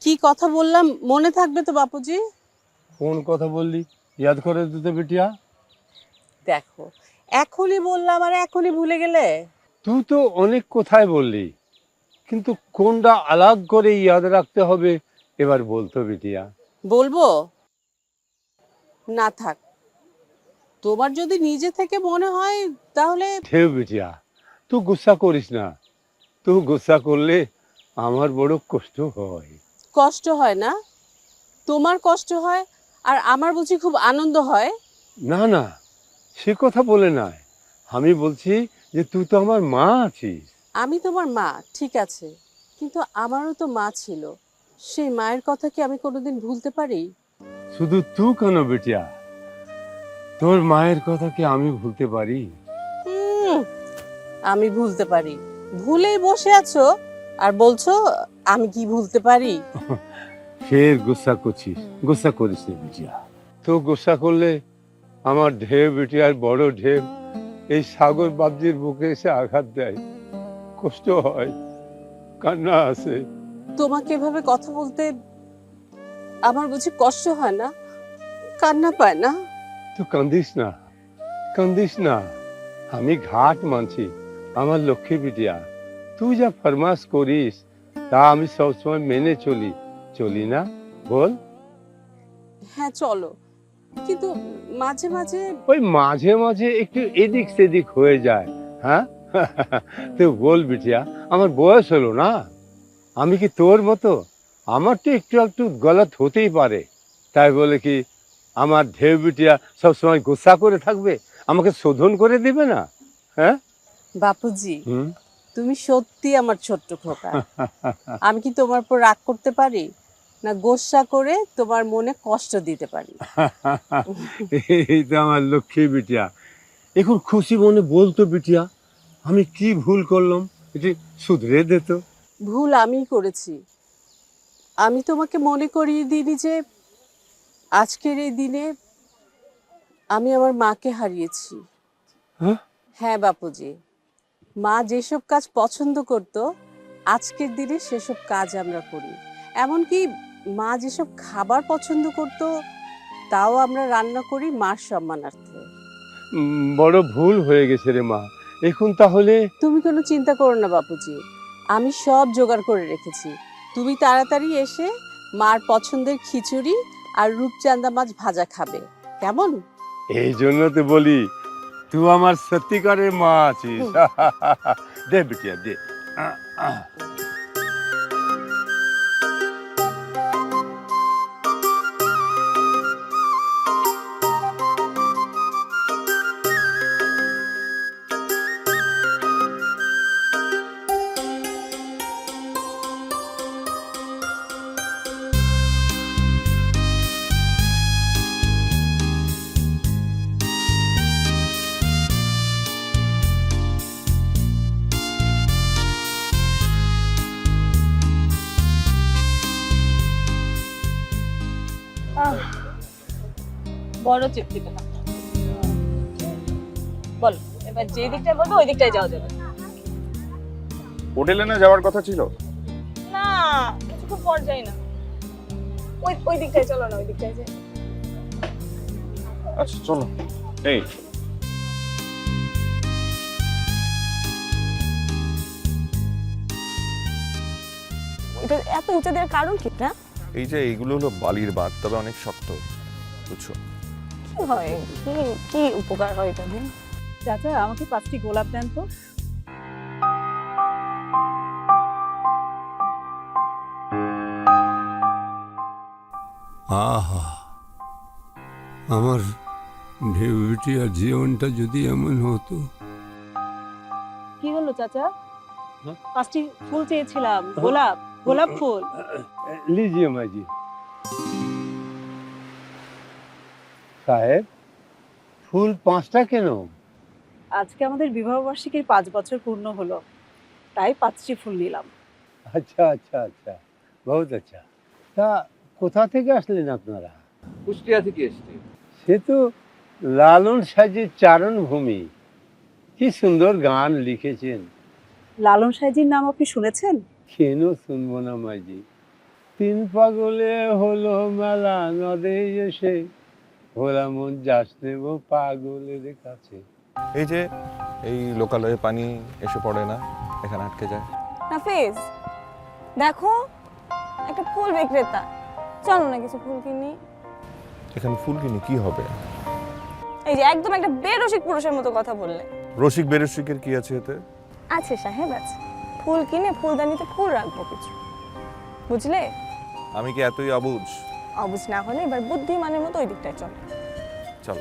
কি কথা বললাম মনে থাকবে তো বাপুজি? কোন কথা বললি ইয়াদ করে দিতে বিটিয়া? দেখো, এখনই বললাম আর এখনই ভুলে গেলে। তুই তো অনেক কথাই বললি, কিন্তু কোনটা আলাগ করে ইয়াদ রাখতে হবে এবার বলতো বিটিয়া। বলবো না, থাক। তোমার যদি নিজে থেকে মনে হয় তাহলে। ঢেউ বিটিয়া, তুই গুসা করিস না। তুই গুসা করলে আমার বড় কষ্ট হয়। কষ্ট হয় না? তোমার কষ্ট হয় আর আমার বুঝি খুব আনন্দ হয়? না না, সে কথা বলে নাই। আমি বলছি যে তুই তো আমার মা আছিস। আমি তোমার মা, ঠিক আছে, কিন্তু আমারও তো মা ছিল। সেই মায়ের কথা কি আমি কোনোদিন ভুলতে পারি? শুধু তুই কেন বিটিয়া, তোর মায়ের কথা কি আমি ভুলতে পারি? হুম, আমি ভুলতে পারি। ভুলেই বসে আছো আর বলছো আমি কি ভুলতে পারি? ফের গুসা করছিস? গুসা করিস না বিটিয়া। তো গুসা করলে আমার ঢেউ বিটিয়ার বড় ঢেউ এই সাগর বাবজির বুকে এসে আঘাত দেয়, কষ্ট হয়, কান্না আসে। তোমাকে এভাবে কথা বলতে আমার বুঝি কষ্ট হয় না, কান্না পায় না? তুই কান্দিস না, কান্দিস না। আমি ঘাট মানছি, আমার লক্ষ্মী বিটিয়া। তুই যা ফরমাস করিস তা আমি সবসময় মেনে চলি, চলি না বল? হ্যাঁ চলো, কিন্তু মাঝে মাঝে। ওই মাঝে মাঝে একটু এদিক সেদিক হয়ে যায়। হ্যাঁ তুই বল বিটিয়া, আমার বয়স হলো না, আমি কি তোর মতো? আমার তো একটু একটু গলত হতেই পারে, তাই বলে কি আমার ঢেউ বিটিয়া সবসময় গোসা করে থাকবে, আমাকে শোধন করে দিবে না? হ্যাঁ। বাপুজি, হুম। তুমি সত্যি আমার ছোট্ট খোকা। আমি কি তোমার উপর রাগ করতে পারি, না গোসা করে তোমার মনে কষ্ট দিতে পারি? এই তো আমার লক্ষ্মী বিটিয়া, এখন খুশি মনে বলতো বিটিয়া, আমি কি ভুল করলাম, এটি শুধরে দে তো। ভুল আমিই করেছি। আমি তোমাকে মনে করিয়ে দিইনি যে আজকের এই দিনে আমি আমার মাকে হারিয়েছি। হ্যাঁ। হ্যাঁ বাপুজি, মা যেসব কাজ পছন্দ করত আজকের দিনে সেসব কাজ আমরা করি। এমনকি মা যেসব খাবার পছন্দ করত তাও আমরা রান্না করি মার সম্মানার্থে। বড় ভুল হয়ে গেছে রে মা, এখন তাহলে। তুমি কোনো চিন্তা করো না বাপুজি, আমি সব জোগাড় করে রেখেছি। তুমি তাড়াতাড়ি এসে মার পছন্দের খিচুড়ি আর রূপচাঁদা মাছ ভাজা খাবে, কেমন? এই জন্য তো বলি তুই আমার সত্যিকারের মা আছিস। হুম। দে বিটিয়া দে। আহ, আহ। বড় তৃপ্তি পেলাম। বলো, এবার যে দিকটায় বলবো ওই দিকটায় যাওয়া যাবে। হোটেলে না যাওয়ার কথা ছিল? না, কিছুক্ষণ পর যাই না। ওই ওই দিকটায় চলো না, ওই দিকটায় যাই। আচ্ছা চলো। এই এটা এত উঁচু দেওয়ার কারণ কি না? এই যে এইগুলো হলো বালির বাঁধ, তবে অনেক শক্ত, বুঝছো? কি হয়, কি কি উপকার হয় এটা দিয়ে? চাচা, আমাকে 5টি গোলাপ দেন তো। আহা, আমার ঢেউ বিটিয়ার জীবনটা যদি এমন হতো। কি হলো চাচা? হ্যাঁ? 5টি ফুল চেয়েছিলাম, গোলাপ, গোলাপ ফুল। लीजिए माँ जी। সাহেব, ফুল 5টা কেন? আজকে আমাদের বিবাহ বার্ষিকীর 5 বছর পূর্ণ হলো, তাই 5টি ফুল নিলাম। আচ্ছা আচ্ছা আচ্ছা, বহুত আচ্ছা। তা কোথা থেকে আসলেন আপনারা? কুষ্টিয়া থেকে এসছি। সে তো লালন সাজির চারণ ভূমি, কি সুন্দর গান লিখেছেন। লালন সাইজির নাম আপনি শুনেছেন? কেন শুনবো না মাঝি? তিন পাগলে হলো মেলা, নদে এসে ভোলা মন যাস নেব পাগলের কাছে। এই যে এই লোকালয়ে পানি এসে পড়ে না, এখানে আটকে যায়। নাফিস দেখো একটা ফুল বিক্রেতা, চলো না কিছু ফুল কিনি। এখানে ফুল কিনে কি হবে? এই যে একদম একটা বেরসিক পুরুষের মতো কথা বললে। রসিক বেরসিকের কি আছে এতে? আছে সাহেব আছে, ফুল কিনে ফুলদানিতে ফুল রাখবো কিছু, বুঝলে? আমি কি এতই অবুঝ? অবুঝ না হলে এবার বুদ্ধিমানের মতো ওই দিকটায় চলো। চল।